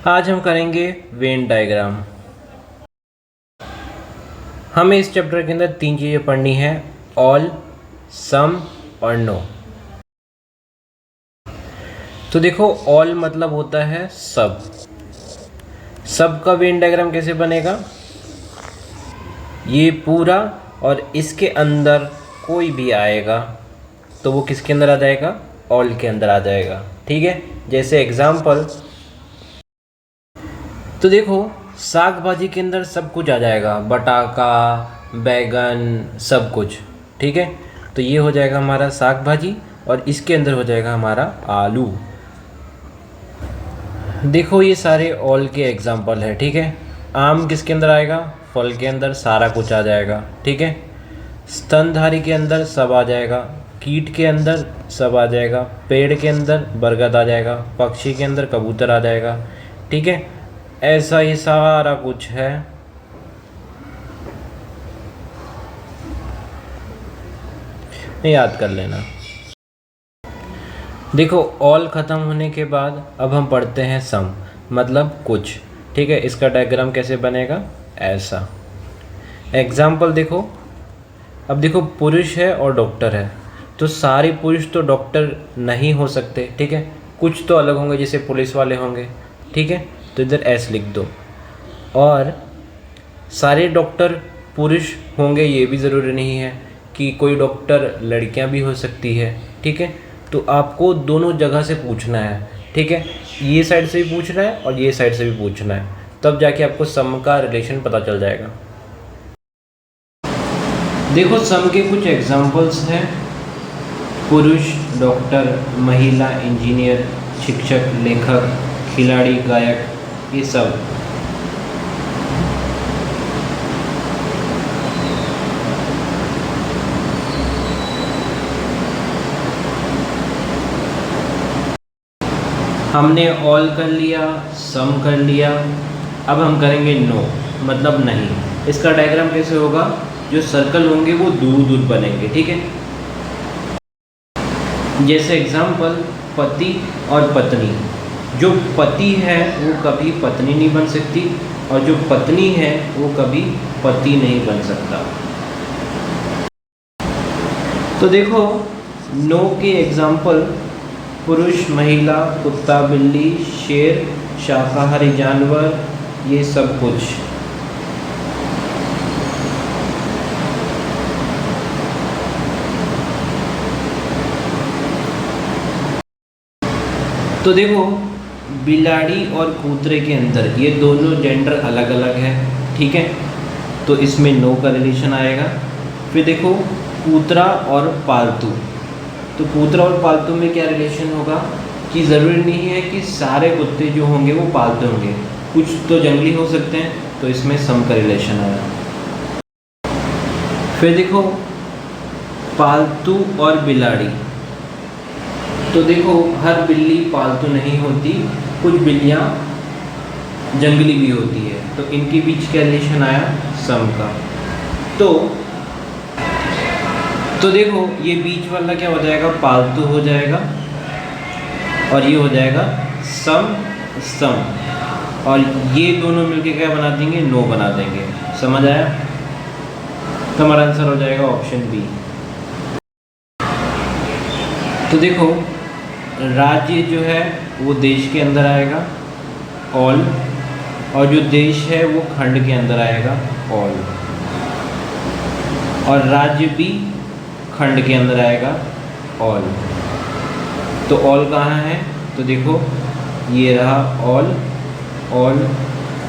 आज हम करेंगे वेन डायग्राम। हमें इस चैप्टर के अंदर 3 चीज़ें पढ़नी है, ऑल, सम और नो। तो देखो, ऑल मतलब होता है सब। सब का वेन डायग्राम कैसे बनेगा? ये पूरा और इसके अंदर कोई भी आएगा तो वो किसके अंदर आ जाएगा? ऑल के अंदर आ जाएगा। ठीक है, जैसे एग्जाम्पल, तो देखो साग भाजी के अंदर सब कुछ आ जाएगा, बटाका, बैगन, सब कुछ। ठीक है, तो ये हो जाएगा हमारा साग भाजी और इसके अंदर हो जाएगा हमारा आलू। देखो ये सारे ऑल के एग्जाम्पल है। ठीक है, आम किसके अंदर आएगा? फल के अंदर सारा कुछ आ जाएगा। ठीक है, स्तनधारी के अंदर सब आ जाएगा, कीट के अंदर सब आ जाएगा, पेड़ के अंदर बरगद आ जाएगा, पक्षी के अंदर कबूतर आ जाएगा। ठीक है, ऐसा ही सारा कुछ है। याद कर लेना। देखो, ऑल ख़त्म होने के बाद अब हम पढ़ते हैं सम, मतलब कुछ। ठीक है, इसका डायग्राम कैसे बनेगा? ऐसा। एग्जाम्पल देखो, अब देखो पुरुष है और डॉक्टर है, तो सारे पुरुष तो डॉक्टर नहीं हो सकते। ठीक है, कुछ तो अलग होंगे, जैसे पुलिस वाले होंगे। ठीक है, तो इधर एस लिख दो। और सारे डॉक्टर पुरुष होंगे ये भी ज़रूरी नहीं है, कि कोई डॉक्टर लड़कियां भी हो सकती है। ठीक है, तो आपको दोनों जगह से पूछना है। ठीक है, ये साइड से भी पूछना है और ये साइड से भी पूछना है, तब जाके आपको सम का रिलेशन पता चल जाएगा। देखो सम के कुछ एग्जाम्पल्स हैं, पुरुष, डॉक्टर, महिला, इंजीनियर, शिक्षक, लेखक, खिलाड़ी, गायक, ये सब। हमने ऑल कर लिया, सम कर लिया, अब हम करेंगे नो, मतलब नहीं। इसका डायग्राम कैसे होगा? जो सर्कल होंगे वो दूर दूर बनेंगे। ठीक है, जैसे एग्जाम्पल, पति और पत्नी। जो पति है वो कभी पत्नी नहीं बन सकती और जो पत्नी है वो कभी पति नहीं बन सकता। तो देखो नो के एग्जाम्पल, पुरुष, महिला, कुत्ता, बिल्ली, शेर, शाकाहारी जानवर, ये सब कुछ। तो देखो बिलाड़ी और कूतरे के अंदर ये दोनों जेंडर अलग अलग है। ठीक है, तो इसमें नो का रिलेशन आएगा। फिर देखो कूतरा और पालतू, तो कूतरा और पालतू में क्या रिलेशन होगा? कि ज़रूरी नहीं है कि सारे कुत्ते जो होंगे वो पालतू होंगे, कुछ तो जंगली हो सकते हैं, तो इसमें सम का रिलेशन आया। फिर देखो पालतू और बिलाड़ी, तो देखो हर बिल्ली पालतू नहीं होती, कुछ बिल्लियाँ जंगली भी होती है, तो इनके बीच क्या रिलेशन आया? सम का। तो देखो ये बीच वाला क्या हो जाएगा? पालतू हो जाएगा और ये हो जाएगा सम सम, और ये दोनों मिलके क्या बना देंगे? नो बना देंगे। समझ आया? तो हमारा आंसर हो जाएगा ऑप्शन बी। तो देखो राज्य जो है वो देश के अंदर आएगा, ऑल, और जो देश है वो खंड के अंदर आएगा, ऑल, और राज्य भी खंड के अंदर आएगा, ऑल। तो ऑल कहाँ है? तो देखो ये रहा ऑल, ऑल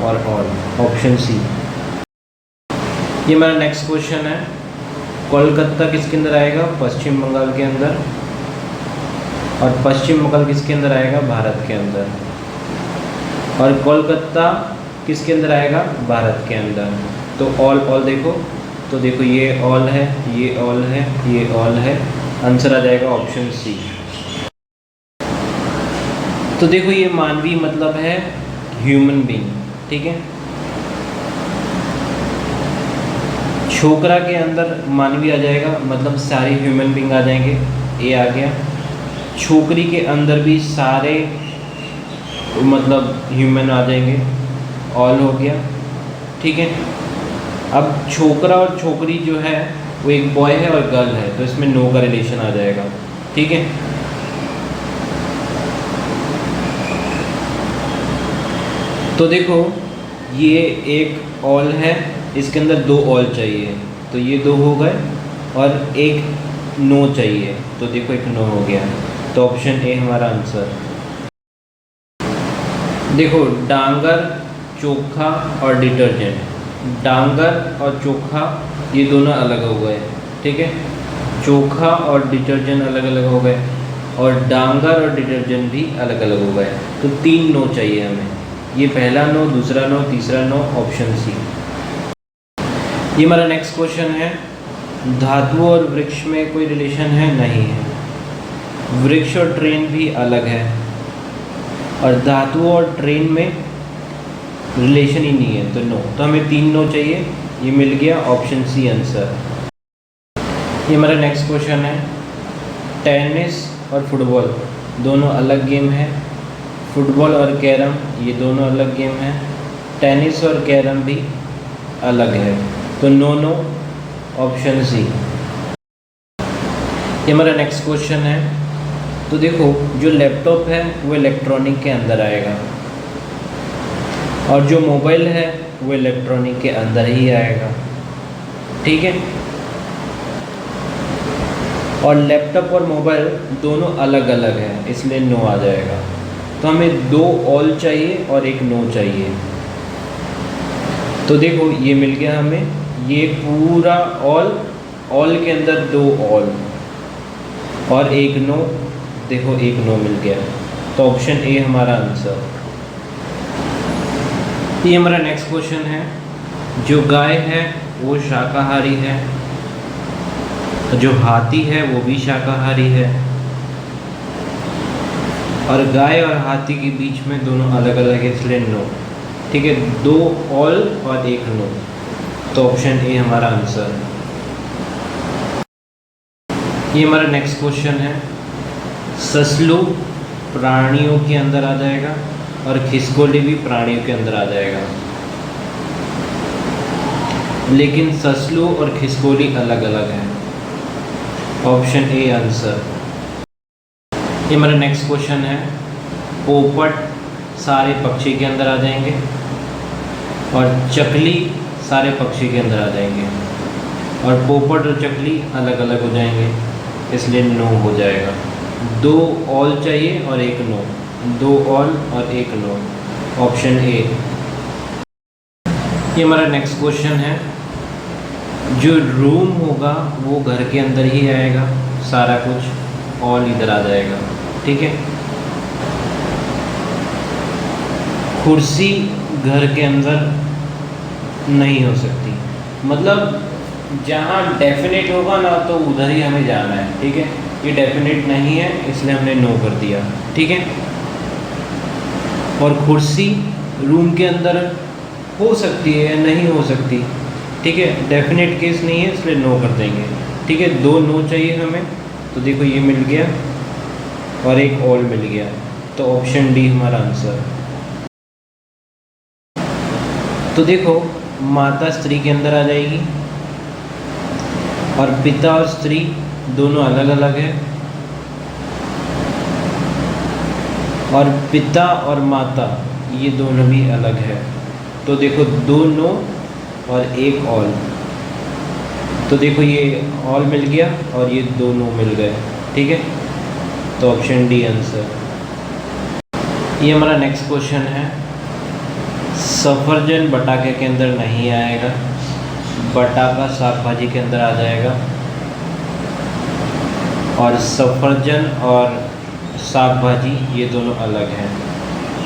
और ऑल, ऑप्शन सी। ये हमारा नेक्स्ट क्वेश्चन है, कोलकाता किसके अंदर आएगा? पश्चिम बंगाल के अंदर, और पश्चिम बंगाल किसके अंदर आएगा? भारत के अंदर। और कोलकाता किसके अंदर आएगा? भारत के अंदर। तो ऑल ऑल देखो, तो देखो ये ऑल है, ये ऑल है, ये ऑल है, आंसर आ जाएगा ऑप्शन सी। तो देखो ये मानवी मतलब है ह्यूमन बीइंग। ठीक है, छोकरा के अंदर मानवी आ जाएगा, मतलब सारे ह्यूमन बीइंग आ जाएंगे, ये आ गया। छोकरी के अंदर भी सारे मतलब ह्यूमन आ जाएंगे, ऑल हो गया, ठीक है। अब छोकरा और छोकरी जो है वो एक बॉय है और गर्ल है, तो इसमें नो का रिलेशन आ जाएगा, ठीक है। तो देखो ये एक ऑल है, इसके अंदर दो ऑल चाहिए, तो ये दो हो गए, और एक नो चाहिए, तो देखो एक नो हो गया, तो ऑप्शन ए हमारा आंसर। देखो डांगर, चोखा और डिटर्जेंट, डांगर और चोखा ये दोनों अलग हो गए, ठीक है। चोखा और डिटर्जेंट अलग अलग हो गए, और डांगर और डिटर्जेंट भी अलग अलग हो गए, तो तीन नो चाहिए हमें। ये पहला नो, दूसरा नो, तीसरा नो, ऑप्शन सी। ये हमारा नेक्स्ट क्वेश्चन है, धातु और वृक्ष में कोई रिलेशन है? नहीं है। वृक्ष और ट्रेन भी अलग है, और धातु और ट्रेन में रिलेशन ही नहीं है, तो नो। तो हमें तीन नो चाहिए, ये मिल गया, ऑप्शन सी आंसर। ये हमारा नेक्स्ट क्वेश्चन है, टेनिस और फुटबॉल दोनों अलग गेम है, फुटबॉल और कैरम ये दोनों अलग गेम है, टेनिस और कैरम भी अलग है, तो नो नो, ऑप्शन सी। ये हमारा नेक्स्ट क्वेश्चन है, तो देखो जो लैपटॉप है वो इलेक्ट्रॉनिक के अंदर आएगा, और जो मोबाइल है वो इलेक्ट्रॉनिक के अंदर ही आएगा, ठीक है। और लैपटॉप और मोबाइल दोनों अलग अलग है, इसलिए नो आ जाएगा। तो हमें दो ऑल चाहिए और एक नो चाहिए, तो देखो ये मिल गया हमें, ये पूरा ऑल के अंदर दो ऑल और एक नो, देखो एक नो मिल गया, तो ऑप्शन ए हमारा आंसर। ये हमारा नेक्स्ट क्वेश्चन है, जो गाय है वो शाकाहारी है, जो हाथी है वो भी शाकाहारी है, और गाय और हाथी के बीच में दोनों अलग अलग है, इसलिए नो, ठीक है। दो ऑल और एक नो, तो ऑप्शन ए हमारा आंसर। ये हमारा नेक्स्ट क्वेश्चन है, ससलू प्राणियों के अंदर आ जाएगा और खिसकोली भी प्राणियों के अंदर आ जाएगा, लेकिन ससलू और खिसकोली अलग अलग है, ऑप्शन ए आंसर। ये हमारा नेक्स्ट क्वेश्चन है, पोपट सारे पक्षी के अंदर आ जाएंगे और चकली सारे पक्षी के अंदर आ जाएंगे, और पोपट और चकली अलग अलग हो जाएंगे, इसलिए नो हो जाएगा। दो ऑल चाहिए और एक नो, दो ऑल और एक नो, ऑप्शन ए। ये हमारा नेक्स्ट क्वेश्चन है, जो रूम होगा वो घर के अंदर ही आएगा, सारा कुछ ऑल इधर आ जाएगा, ठीक है। कुर्सी घर के अंदर नहीं हो सकती, मतलब जहाँ डेफिनेट होगा ना तो उधर ही हमें जाना है, ठीक है। ये डेफिनेट नहीं है, इसलिए हमने नो कर दिया, ठीक है। और कुर्सी रूम के अंदर हो सकती है या नहीं हो सकती, ठीक है, डेफिनेट केस नहीं है, इसलिए नो कर देंगे, ठीक है। दो नो चाहिए हमें, तो देखो ये मिल गया और एक ऑल मिल गया, तो ऑप्शन डी हमारा आंसर। तो देखो माता स्त्री के अंदर आ जाएगी, और पिता और स्त्री दोनों अलग अलग है, और पिता और माता ये दोनों भी अलग है, तो देखो दो नो और एक ऑल, तो देखो ये ऑल मिल गया और ये दो नो मिल गए, ठीक है, तो ऑप्शन डी आंसर। ये हमारा नेक्स्ट क्वेश्चन है, सफरजन बटाके के अंदर नहीं आएगा, बटाका साग भाजी के अंदर आ जाएगा, और सफरजन और साग भाजी ये दोनों अलग हैं,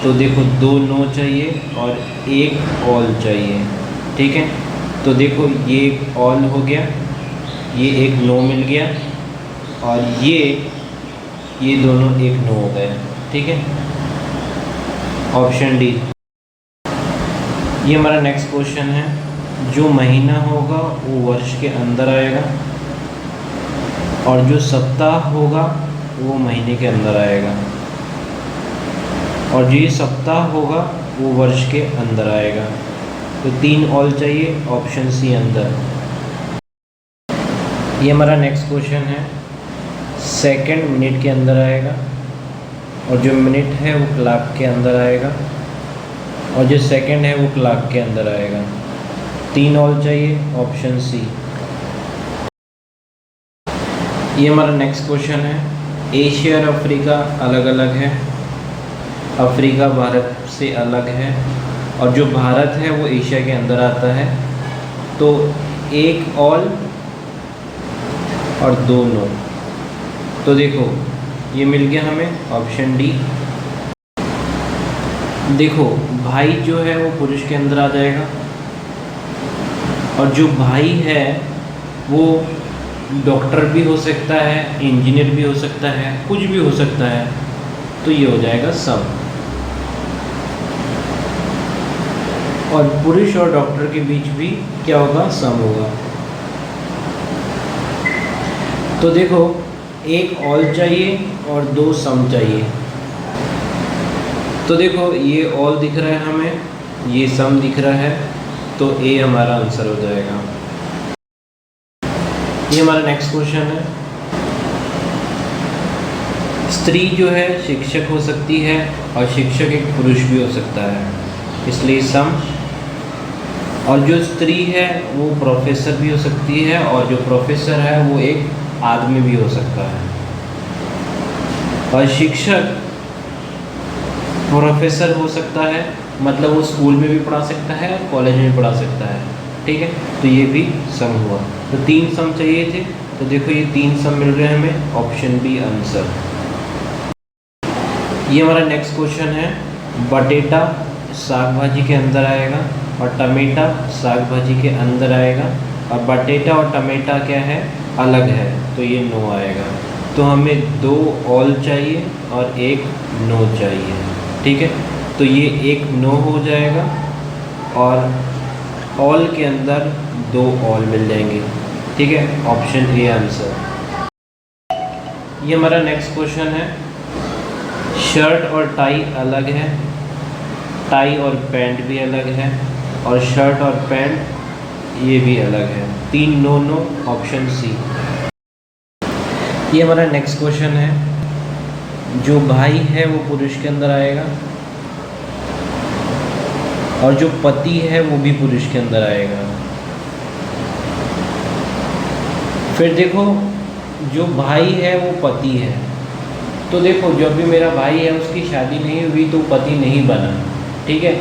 तो देखो दो नो चाहिए और एक ऑल चाहिए, ठीक है। तो देखो ये एक ऑल हो गया, ये एक नो मिल गया, और ये दोनों एक नो हो गए, ठीक है, ऑप्शन डी। ये हमारा नेक्स्ट क्वेश्चन है, जो महीना होगा वो वर्ष के अंदर आएगा, और जो सप्ताह होगा वो महीने के अंदर आएगा, और जो ये सप्ताह होगा वो वर्ष के अंदर आएगा। तो 3 ऑल चाहिए, ऑप्शन सी अंदर। ये हमारा नेक्स्ट क्वेश्चन है। सेकंड मिनट के अंदर आएगा और जो मिनट है वो क्लॉक के अंदर आएगा और जो सेकंड है वो क्लॉक के अंदर आएगा। 3 ऑल चाहिए, ऑप्शन सी। ये हमारा नेक्स्ट क्वेश्चन है। एशिया और अफ्रीका अलग अलग है, अफ्रीका भारत से अलग है और जो भारत है वो एशिया के अंदर आता है। तो 1 ऑल और 2 नो। तो देखो ये मिल गया हमें, ऑप्शन डी। देखो भाई जो है वो पुरुष के अंदर आ जाएगा और जो भाई है वो डॉक्टर भी हो सकता है, इंजीनियर भी हो सकता है, कुछ भी हो सकता है। तो ये हो जाएगा सम। और पुरुष और डॉक्टर के बीच भी क्या होगा, सम होगा। तो देखो 1 ऑल चाहिए और 2 सम चाहिए। तो देखो ये ऑल दिख रहा है हमें, ये सम दिख रहा है, तो ए हमारा आंसर हो जाएगा। ये हमारा नेक्स्ट क्वेश्चन है। स्त्री जो है शिक्षक हो सकती है और शिक्षक एक पुरुष भी हो सकता है, इसलिए सम। और जो स्त्री है वो प्रोफेसर भी हो सकती है और जो प्रोफेसर है वो एक आदमी भी हो सकता है। और शिक्षक प्रोफेसर हो सकता है, मतलब वो स्कूल में भी पढ़ा सकता है और कॉलेज में भी पढ़ा सकता है, ठीक है। तो ये भी सम हुआ। तो 3 सम चाहिए थे, तो देखो ये 3 सम मिल रहे हैं हमें, ऑप्शन बी आंसर। ये हमारा नेक्स्ट क्वेश्चन है। बटेटा साग भाजी के अंदर आएगा और टमेटा साग भाजी के अंदर आएगा और बटेटा और टमेटा क्या है, अलग है, तो ये नो आएगा। तो हमें 2 ऑल चाहिए और 1 नो चाहिए, ठीक है। तो ये 1 नो हो जाएगा और ऑल के अंदर 2 ऑल मिल जाएंगे, ठीक है। Option A answer. ये हमारा नेक्स्ट क्वेश्चन है। शर्ट और टाई अलग है, टाई और पैंट भी अलग है और शर्ट और पैंट ये भी अलग है। 3 नो नो, ऑप्शन सी। ये हमारा नेक्स्ट क्वेश्चन है। जो भाई है वो पुरुष के अंदर आएगा और जो पति है वो भी पुरुष के अंदर आएगा। फिर देखो जो भाई है वो पति है, तो देखो जब भी मेरा भाई है उसकी शादी नहीं हुई तो पति नहीं बना, ठीक है।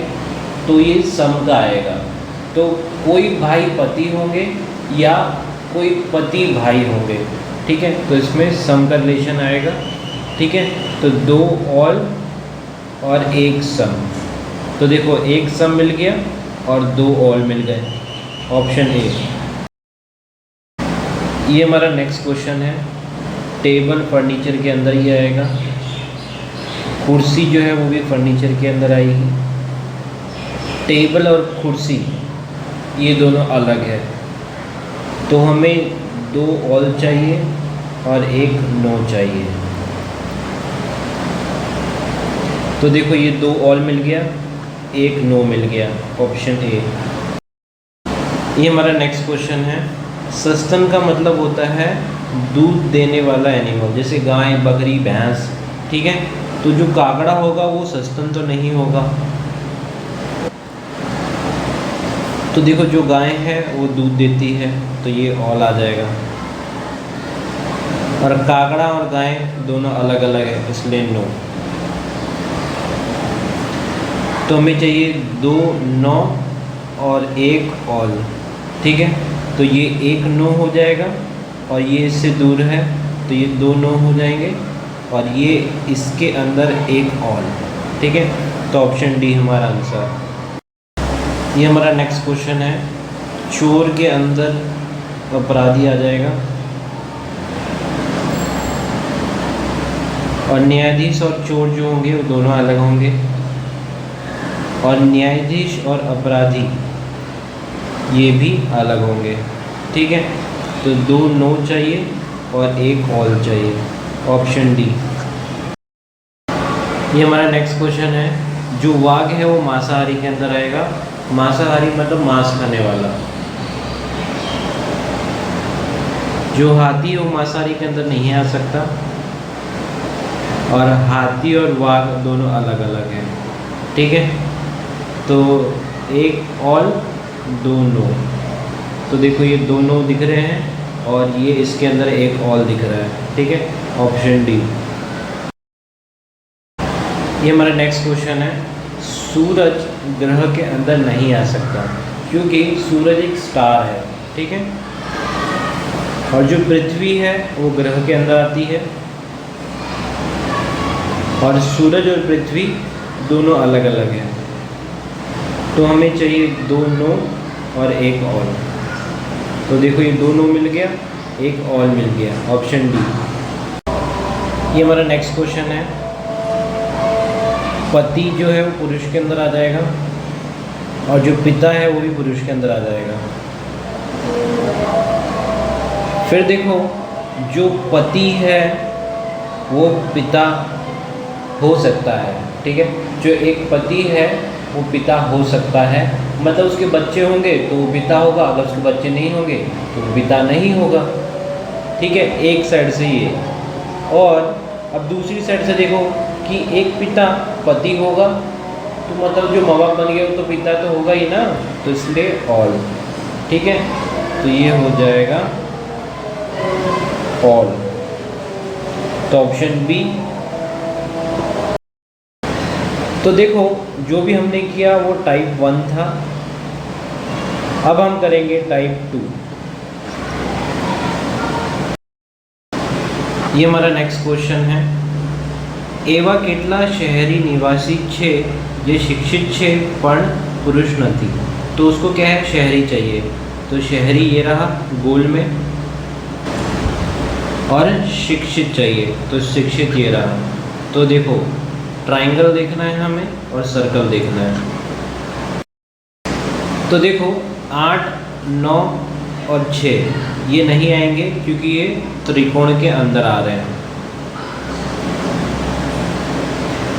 तो ये सम का आएगा। तो कोई भाई पति होंगे या कोई पति भाई होंगे, ठीक है। तो इसमें सम का रिलेशन आएगा, ठीक है। तो 2 ऑल और 1 सम। तो देखो 1 सम मिल गया और 2 ऑल मिल गए, ऑप्शन ए। ये हमारा नेक्स्ट क्वेश्चन है। टेबल फर्नीचर के अंदर ही आएगा, कुर्सी जो है वो भी फर्नीचर के अंदर आएगी। टेबल और कुर्सी ये दोनों अलग है, तो हमें 2 ऑल चाहिए और 1 नो चाहिए। तो देखो ये 2 ऑल मिल गया, 1 नो मिल गया, ऑप्शन ए। ये हमारा नेक्स्ट क्वेश्चन है। सस्तन का मतलब होता है दूध देने वाला एनिमल, जैसे गाय, बकरी, भैंस, ठीक है। तो जो कागड़ा होगा वो सस्तन तो नहीं होगा। तो देखो जो गाय है वो दूध देती है, तो ये ऑल आ जाएगा। और कागड़ा और गाय दोनों अलग अलग है, इसलिए नो। तो हमें चाहिए 2 नो और 1 ऑल, ठीक है। तो ये 1 नो हो जाएगा और ये इससे दूर है तो ये 2 नो हो जाएंगे और ये इसके अंदर 1 ऑल, ठीक है। तो ऑप्शन डी हमारा आंसर। ये हमारा नेक्स्ट क्वेश्चन है। चोर के अंदर अपराधी आ जाएगा और न्यायाधीश और चोर जो होंगे वो दोनों अलग होंगे और न्यायाधीश और अपराधी ये भी अलग होंगे, ठीक है। तो 2 नो चाहिए और 1 ऑल चाहिए, ऑप्शन डी। ये हमारा नेक्स्ट क्वेश्चन है, जो वाघ है वो मांसाहारी के अंदर आएगा। मांसाहारी मतलब मांस खाने वाला। जो हाथी है वो मांसाहारी के अंदर नहीं आ सकता, और हाथी और वाघ दोनों अलग अलग हैं, ठीक है। तो एक ऑल, दो नो। तो देखो ये दोनों दिख रहे हैं और ये इसके अंदर एक ऑल दिख रहा है, ठीक है। Option D. ये हमारा नेक्स्ट क्वेश्चन है, सूरज ग्रह के अंदर नहीं आ सकता क्योंकि सूरज एक स्टार है, ठीक है। और जो पृथ्वी है वो ग्रह के अंदर आती है, और सूरज और पृथ्वी दोनों अलग अलग हैं। तो हमें चाहिए दो नो और एक ऑल। तो देखो ये दो नो मिल गया, एक ऑल मिल गया, ऑप्शन डी। ये हमारा नेक्स्ट क्वेश्चन है, पति जो है वो पुरुष के अंदर आ जाएगा और जो पिता है वो भी पुरुष के अंदर आ जाएगा। फिर देखो जो पति है वो पिता हो सकता है, ठीक है। जो एक पति है वो पिता हो सकता है, मतलब उसके बच्चे होंगे तो वो पिता होगा, अगर उसके बच्चे नहीं होंगे तो वो पिता नहीं होगा, ठीक है। एक साइड से ये, और अब दूसरी साइड से देखो कि एक पिता पति होगा, तो मतलब जो माँ बाप बन गया वो तो पिता तो होगा ही ना, तो इसलिए ऑल, ठीक है। तो ये हो जाएगा ऑल, तो ऑप्शन बी। तो देखो जो भी हमने किया वो टाइप 1 था, अब हम करेंगे टाइप 2। ये हमारा नेक्स्ट क्वेश्चन है, एवा केटला शहरी निवासी छे जे शिक्षित छे पण पुरुष नहीं। तो उसको क्या है, शहरी चाहिए। तो शहरी ये रहा गोल में, और शिक्षित चाहिए तो शिक्षित ये रहा। तो देखो ट्रायंगल देखना है हमें और सर्कल देखना है। तो देखो 8, 9 और 6 ये नहीं आएंगे क्योंकि ये त्रिकोण के अंदर आ रहे हैं,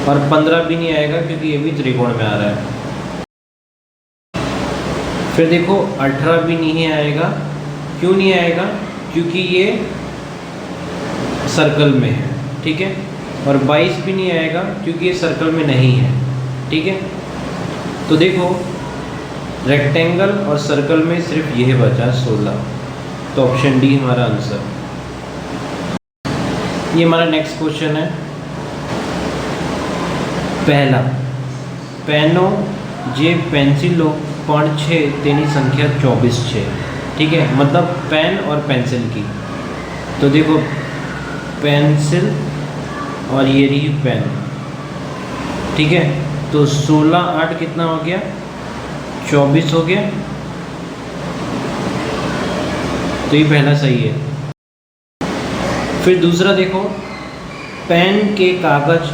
और 15 भी नहीं आएगा क्योंकि ये भी त्रिकोण में आ रहा है। फिर देखो 18 भी नहीं आएगा, क्यों नहीं आएगा, क्योंकि ये सर्कल में है, ठीक है। और 22 भी नहीं आएगा क्योंकि ये सर्कल में नहीं है, ठीक है। तो देखो रेक्टेंगल और सर्कल में सिर्फ यह बचा 16, तो ऑप्शन डी हमारा आंसर। ये हमारा नेक्स्ट क्वेश्चन है, पहला, पेनो जे पेंसिलो पण छे तेनी संख्या 24 छे, ठीक है। मतलब पेन और पेंसिल की। तो देखो पेंसिल और ये रही पेन, ठीक है। तो 16, 8 कितना हो गया, 24 हो गया। तो ये पहला सही है। फिर दूसरा देखो, पेन के कागज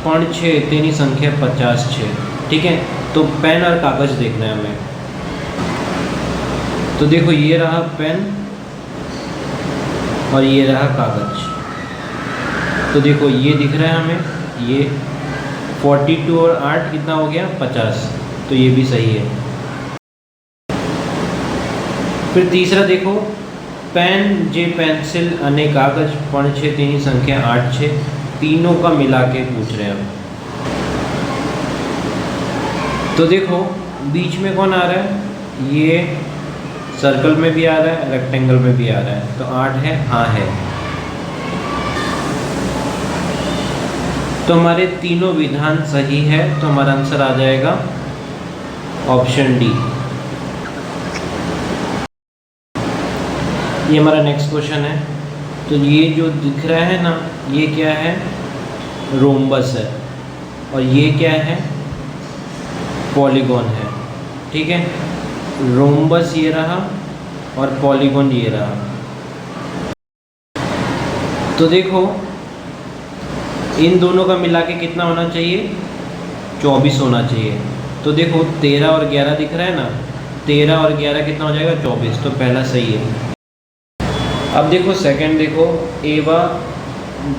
पण छे तेनी संख्या 50 छे, ठीक है। तो पेन और कागज देखना है हमें। तो देखो ये रहा पेन और ये रहा कागज। तो देखो ये दिख रहा है हमें, ये 42 और 8 कितना हो गया, 50। तो ये भी सही है। फिर तीसरा देखो, पेन जे पेंसिल अने कागज पण छे तेनी संख्या 8 छे, तीनों का मिला के पूछ रहे हैं हम। तो देखो बीच में कौन आ रहा है, ये सर्कल में भी आ रहा है, रेक्टेंगल में भी आ रहा है। तो 8 है, हाँ है। तो हमारे तीनों विधान सही है, तो हमारा आंसर आ जाएगा ऑप्शन डी। ये हमारा नेक्स्ट क्वेश्चन है। तो ये जो दिख रहा है ना, ये क्या है, रोम्बस है, और ये क्या है, पॉलीगॉन है, ठीक है। रोम्बस ये रहा और पॉलीगॉन ये रहा। तो देखो इन दोनों का मिला के कितना होना चाहिए, 24 होना चाहिए। तो देखो 13 और 11 दिख रहा है ना, 13 और 11 कितना हो जाएगा, 24। तो पहला सही है। अब देखो सेकंड देखो, एवा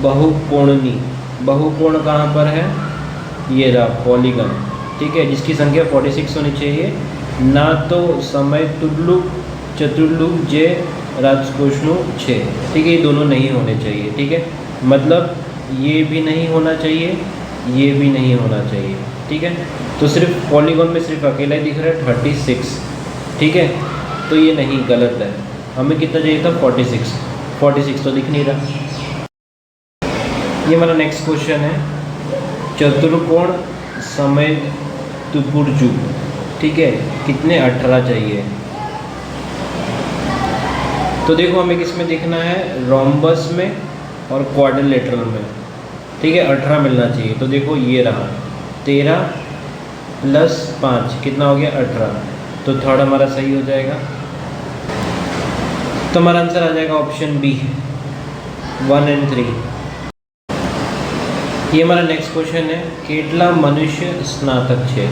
बहुकोणनी, बहुकोण कहाँ पर है, ये रहा पॉलीगन, ठीक है, जिसकी संख्या 46 होनी चाहिए। ना तो समय तुल्लु चतुर्लु जे राजकोष्णु 6, ठीक है, ये दोनों नहीं होने चाहिए, ठीक है, मतलब ये भी नहीं होना चाहिए, ये भी नहीं होना चाहिए, ठीक है। तो सिर्फ पॉलीगॉन में सिर्फ अकेला ही दिख रहा है 36, ठीक है, तो ये नहीं, गलत है। हमें कितना चाहिए था 46, 46 तो दिख नहीं रहा। ये हमारा नेक्स्ट क्वेश्चन है, चतुर्कोण समय तुपुर्जु, ठीक है, कितने 18 चाहिए। तो देखो हमें किस में देखना है, रोम्बस में और क्वाड्रिलेटरल में, ठीक है, 18 मिलना चाहिए। तो देखो ये रहा 13 + 5 कितना हो गया 18, तो थर्ड हमारा सही हो जाएगा। तो हमारा आंसर आ जाएगा ऑप्शन बी 1 और 3। ये हमारा नेक्स्ट क्वेश्चन है, કેટલા मनुष्य स्नातक છે।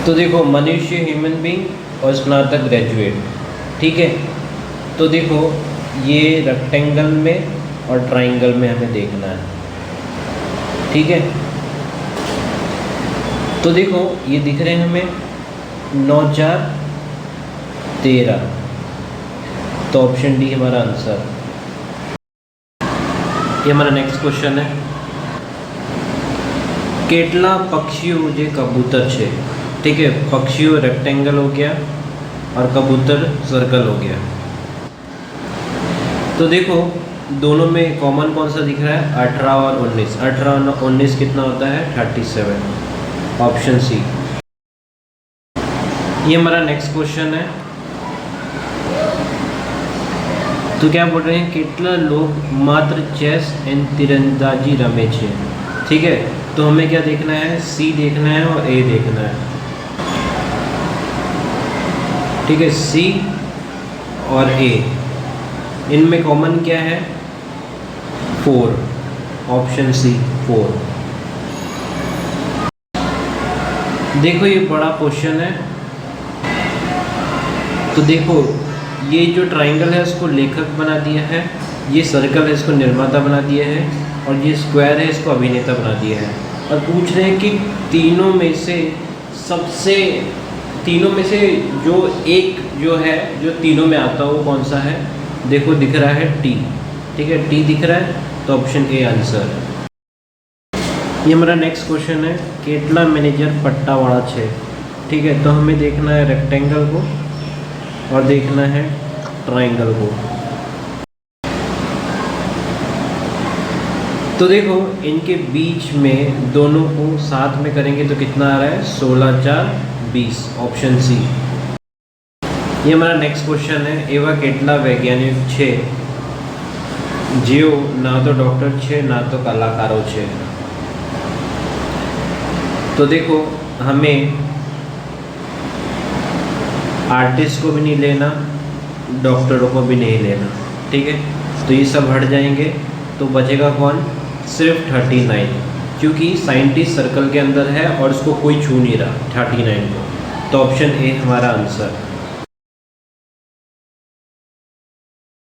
तो देखो मनुष्य ह्यूमन बीइंग और स्नातक ग्रेजुएट, ठीक है। तो देखो ये रेक्टेंगल में और ट्राइंगल में हमें देखना है, ठीक है। तो देखो ये दिख रहे हैं हमें 9 4 13, तो ऑप्शन डी हमारा आंसर। ये हमारा नेक्स्ट क्वेश्चन है, કેટલા પક્ષીઓ જે કબૂતર છે, ठीक है, पक्षियों रेक्टेंगल हो गया और कबूतर सर्कल हो गया। तो देखो दोनों में कॉमन कौन सा दिख रहा है, 18 और 19, 18 और 19 कितना होता है 37, ऑप्शन सी। ये हमारा नेक्स्ट क्वेश्चन है, तो क्या बोल रहे हैं, કેટલા लोग मात्र चेस एंड तीरंदाजी रमे छे, ठीक है। तो हमें क्या देखना है, सी देखना है और ए देखना है, ठीक है, सी और ए, इनमें कॉमन क्या है 4, ऑप्शन सी 4। देखो ये बड़ा क्वेश्चन है, तो देखो ये जो ट्राइंगल है इसको लेखक बना दिया है, ये सर्कल है इसको निर्माता बना दिया है, और ये स्क्वायर है इसको अभिनेता बना दिया है। और पूछ रहे हैं कि तीनों में से जो एक जो है जो तीनों में आता है वो कौन सा है। देखो दिख रहा है टी, ठीक है, टी दिख रहा है, तो ऑप्शन ए आंसर। ये हमारा नेक्स्ट क्वेश्चन है, કેટલા मैनेजर पट्टावाड़ा छे, ठीक है। तो हमें देखना है रेक्टेंगल को और देखना है ट्राइंगल को। तो देखो इनके बीच में दोनों को साथ में करेंगे तो कितना आ रहा है 16 4 20, ऑप्शन सी। ये हमारा नेक्स्ट क्वेश्चन है, एवा કેટલા वैज्ञानिक छे जेओ ना तो डॉक्टर छे ना तो कलाकारों छे। तो देखो हमें आर्टिस्ट को भी नहीं लेना, डॉक्टरों को भी नहीं लेना, ठीक है। तो ये सब हट जाएंगे, तो बचेगा कौन, सिर्फ 39, क्योंकि साइंटिस्ट सर्कल के अंदर है और इसको कोई छू नहीं रहा 39 को, तो ऑप्शन ए हमारा आंसर।